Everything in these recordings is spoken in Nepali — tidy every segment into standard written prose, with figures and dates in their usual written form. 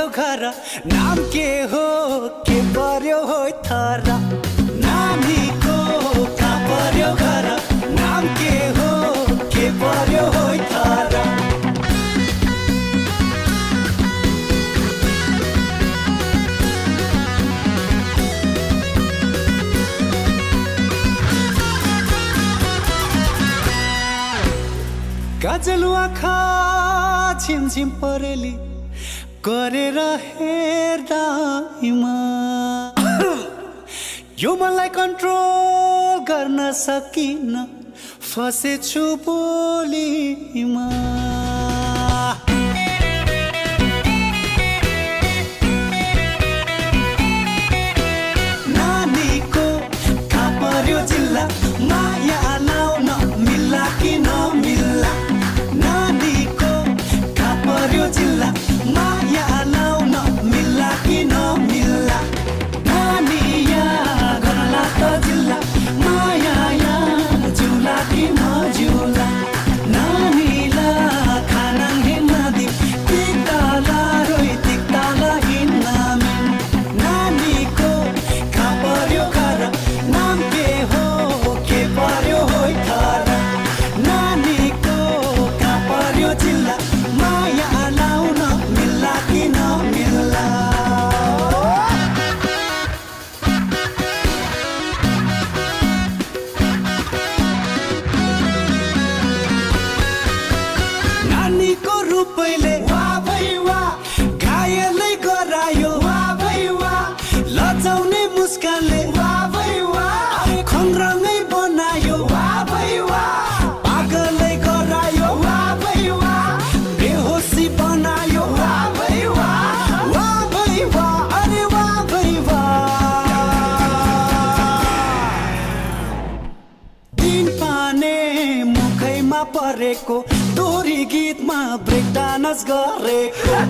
पर्यो घर नाम के हो के पर्यो हो थारा नानीको कहाँ पर्यो घर नाम के हो के पर्यो हो थारा काजल आँखा छिमछिम परेली गरेर हेर्दा यो मलाई कन्ट्रोल गर्न सकिन फसेछु बोलीमा नानीको कहाँ पर्यो जिल्ला माया लाउन मिल्ला कि नमिल्ला नानीको कहाँ पर्यो जिल्ला माया लाउन मिल्ला कि नमिल्ला नानी यहाँ गर्ला त जिल्ला माया यहाँ जिउला कि नजिउला नानीला खाना हिँड्दी तिक्ताला रोइ तिक्ताला हिँड्न नानीको कहाँ पर्यो घर नाम के हो के पर्यो हो थारा नानीको कहाँ पर्यो जिल्ला माया लाउन मिल्ला कि नमिल्ला नानीको रूपैले वाह भई वाह घायलै गरायो वाह भई वाह लजाउने मुस्कानले वाह भई वाह खङ्ग्रामै बनायो वाह भई वाह पागलै गरायो वाह भई वाह बेहोसी बनायो वाह भई वाह अरे वाह भई वाह दिन पाने मुखैमा परेको दोहोरी गीतमा ब्रेक डान्स गरेको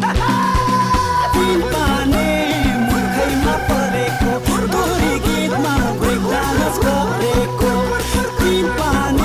दिन पाने मुखैमा परेको दोहोरी गीतमा ब्रेक डान्स गरेको दिन पाने